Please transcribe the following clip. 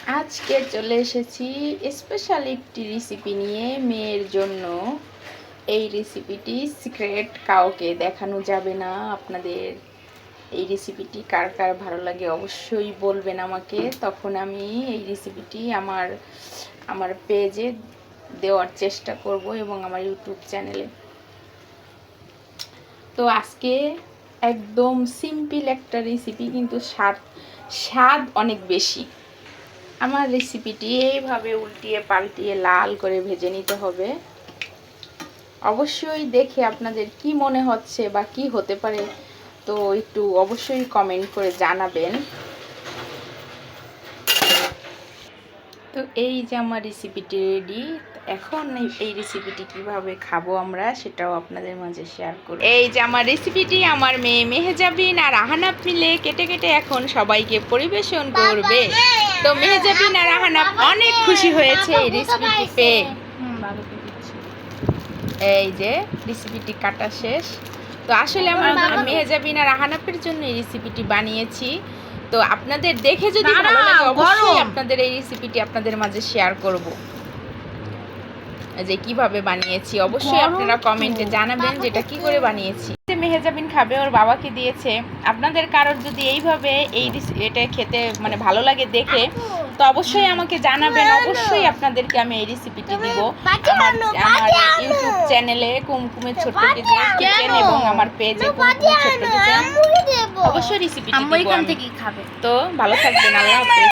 আজকে চলে এসেছি স্পেশাল একটি রেসিপি নিয়ে মেয়ের জন্য। এই রেসিপিটি সিক্রেট, কাউকে দেখানো যাবে না। আপনাদের এই রেসিপিটি কার কার ভালো লাগে অবশ্যই বলবেন আমাকে, তখন আমি এই রেসিপিটি আমার পেজে দেওয়ার চেষ্টা করব এবং আমার ইউটিউব চ্যানেলে। তো আজকে একদম সিম্পল একটা রেসিপি, কিন্তু স্বাদ অনেক বেশি। আমার রেসিপিটি এইভাবে উল্টিয়ে পাল্টিয়ে লাল করে ভেজে নিতে হবে। অবশ্যই দেখে আপনাদের কি মনে হচ্ছে বা কি হতে পারে, তো একটু অবশ্যই কমেন্ট করে জানাবেন। তো এই যে আমার রেসিপিটি রেডি। এখন এই রেসিপিটি কিভাবে খাবো আমরা সেটাও আপনাদের মাঝে শেয়ার করব। এই যে আমার রেসিপিটি আমার মেয়ে মেহেজাবিন আর আহানাফ মিলে কেটে কেটে এখন সবাইকে পরিবেশন করবে। তো মেহেজাবিন আর আহানাফ অনেক খুশি হয়েছে এই রেসিপিটি পেয়ে। এই যে রেসিপিটি কাটা শেষ। তো আসলে আমার মেহেজাবিন আর আহানাফের জন্য এই রেসিপিটি বানিয়েছি। তো আপনাদের দেখে যদি ভালো লাগে অবশ্যই আপনাদের এই রেসিপিটি আপনাদের মাঝে শেয়ার করব, যে কিভাবে বানিয়েছি। অবশ্যই আপনারা কমেন্টে জানাবেন যেটা কি করে বানিয়েছি। মেহেজাবিন খাবে, ওর বাবাকে দিয়েছে। আপনাদের কারোর যদি এইভাবে এটা খেতে মানে ভালো লাগে দেখে, তো অবশ্যই আমাকে জানাবেন। অবশ্যই আপনাদেরকে আমি এই রেসিপিটি দিব আমার ইউটিউব চ্যানেলে কুমকুমের ছোট্ট কিচেন এবং আমার পেজে কুমকুমের ছোট্ট কিচেন। অবশ্যই রেসিপিটি দিব। তো ভালো থাকবেন, আল্লাহ হাফেজ।